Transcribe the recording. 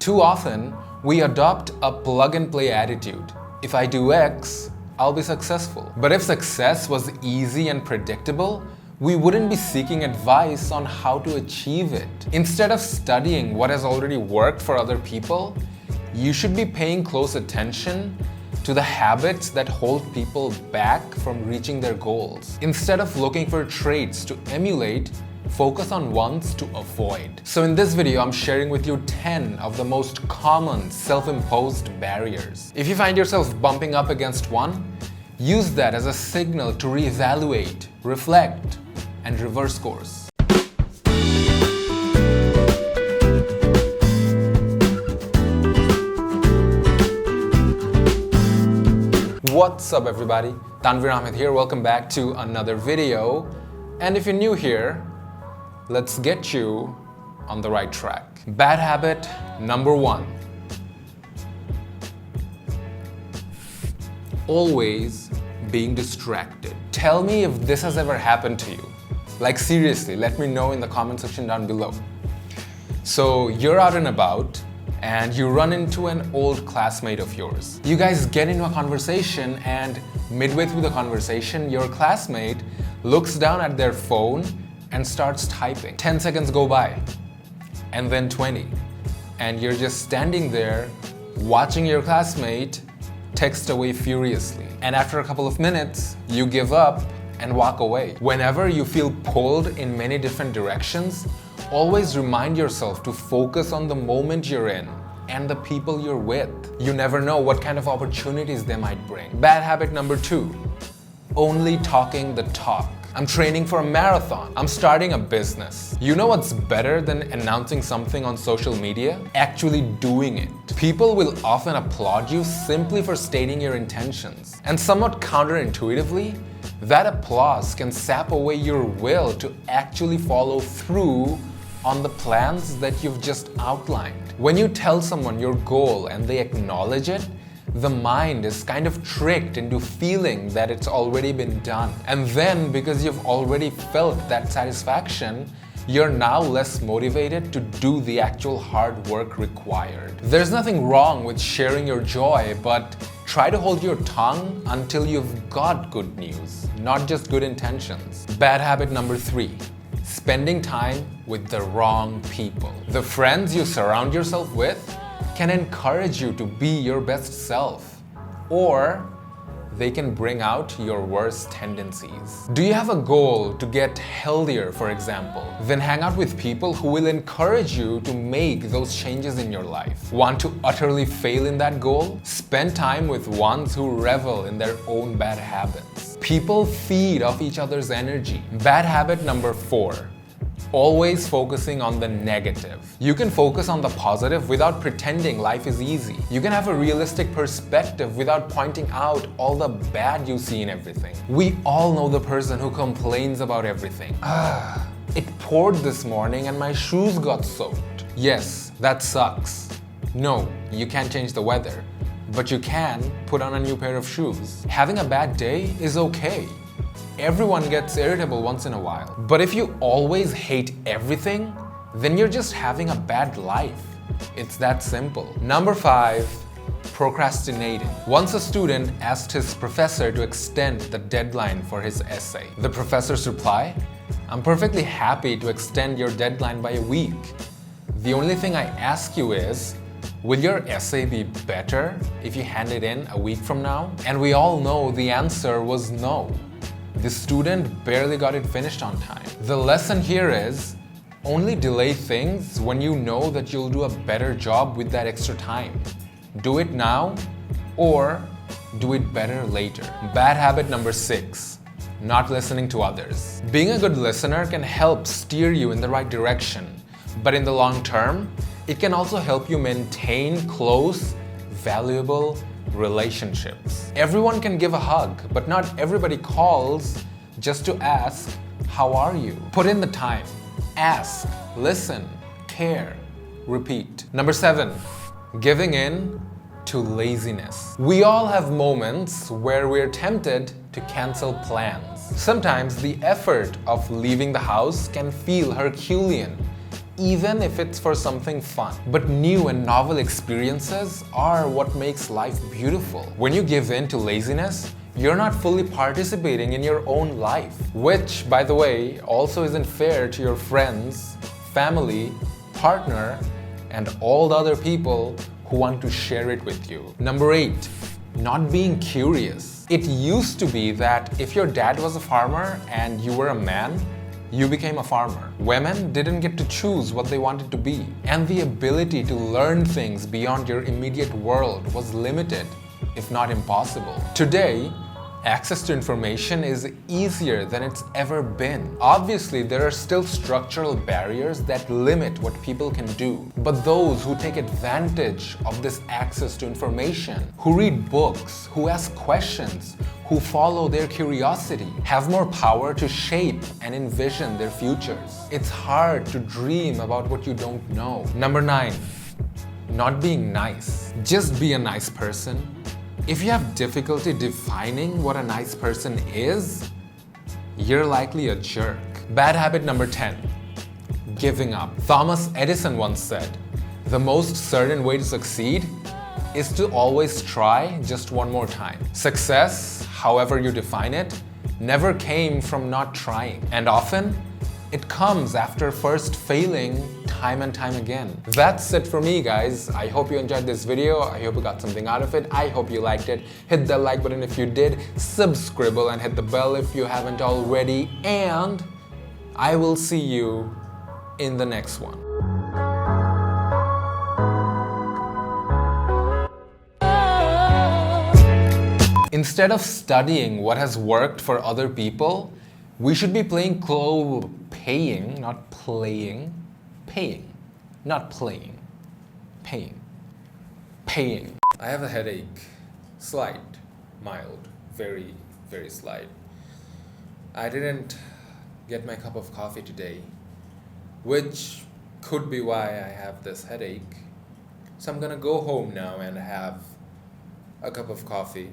Too often, we adopt a plug-and-play attitude. If I do X, I'll be successful. But if success was easy and predictable, we wouldn't be seeking advice on how to achieve it. Instead of studying what has already worked for other people, you should be paying close attention to the habits that hold people back from reaching their goals. Instead of looking for traits to emulate, focus on ones to avoid. So in this video, I'm sharing with you 10 of the most common self-imposed barriers. If you find yourself bumping up against one, use that as a signal to reevaluate, reflect, and reverse course. What's up everybody? Tanvir Ahmed here. Welcome back to another video. And if you're new here, let's get you on the right track. Bad habit number 1. Always being distracted. Tell me if this has ever happened to you. Like seriously, let me know in the comment section down below. So you're out and about and you run into an old classmate of yours. You guys get into a conversation and midway through the conversation, your classmate looks down at their phone and starts typing. 10 seconds go by and then 20. And you're just standing there watching your classmate text away furiously. And after a couple of minutes, you give up and walk away. Whenever you feel pulled in many different directions, always remind yourself to focus on the moment you're in and the people you're with. You never know what kind of opportunities they might bring. Bad habit number 2, only talking the talk. I'm training for a marathon. I'm starting a business. You know what's better than announcing something on social media? Actually doing it. People will often applaud you simply for stating your intentions. And somewhat counterintuitively, that applause can sap away your will to actually follow through on the plans that you've just outlined. When you tell someone your goal and they acknowledge it, the mind is kind of tricked into feeling that it's already been done. And then, because you've already felt that satisfaction, you're now less motivated to do the actual hard work required. There's nothing wrong with sharing your joy, but try to hold your tongue until you've got good news, not just good intentions. Bad habit number 3, spending time with the wrong people. The friends you surround yourself with can encourage you to be your best self, or they can bring out your worst tendencies. Do you have a goal to get healthier, for example? Then hang out with people who will encourage you to make those changes in your life. Want to utterly fail in that goal? Spend time with ones who revel in their own bad habits. People feed off each other's energy. Bad habit number 4. Always focusing on the negative. You can focus on the positive without pretending life is easy. You can have a realistic perspective without pointing out all the bad you see in everything. We all know the person who complains about everything. It poured this morning and my shoes got soaked. Yes, that sucks. No, you can't change the weather, but you can put on a new pair of shoes. Having a bad day is okay. Everyone gets irritable once in a while. But if you always hate everything, then you're just having a bad life. It's that simple. Number 5, procrastinating. Once a student asked his professor to extend the deadline for his essay. The professor's reply, "I'm perfectly happy to extend your deadline by a week. The only thing I ask you is, will your essay be better if you hand it in a week from now?" And we all know the answer was no. The student barely got it finished on time. The lesson here is, only delay things when you know that you'll do a better job with that extra time. Do it now or do it better later. Bad habit number 6, not listening to others. Being a good listener can help steer you in the right direction, but in the long term, it can also help you maintain close, valuable relationships. Everyone can give a hug, but not everybody calls just to ask, "How are you?" Put in the time. Ask, listen, care, repeat. Number 7, giving in to laziness. We all have moments where we're tempted to cancel plans. Sometimes the effort of leaving the house can feel Herculean, even if it's for something fun. But new and novel experiences are what makes life beautiful. When you give in to laziness, you're not fully participating in your own life, which, by the way, also isn't fair to your friends, family, partner, and all the other people who want to share it with you. Number 8, not being curious. It used to be that if your dad was a farmer and you were a man, you became a farmer. Women didn't get to choose what they wanted to be, and the ability to learn things beyond your immediate world was limited, if not impossible. Today, access to information is easier than it's ever been. Obviously, there are still structural barriers that limit what people can do. But those who take advantage of this access to information, who read books, who ask questions, who follow their curiosity, have more power to shape and envision their futures. It's hard to dream about what you don't know. Number 9, not being nice. Just be a nice person. If you have difficulty defining what a nice person is, you're likely a jerk. Bad habit number 10, giving up. Thomas Edison once said, "The most certain way to succeed is to always try just one more time." Success, however you define it, never came from not trying. And often, it comes after first failing time and time again. That's it for me, guys. I hope you enjoyed this video. I hope you got something out of it. I hope you liked it. Hit the like button if you did. Subscribe and hit the bell if you haven't already. And I will see you in the next one. Instead of studying what has worked for other people, we should be paying, not playing. Paying, not playing. Paying. I have a headache. Slight, mild, very, very slight. I didn't get my cup of coffee today, which could be why I have this headache. So I'm gonna go home now and have a cup of coffee.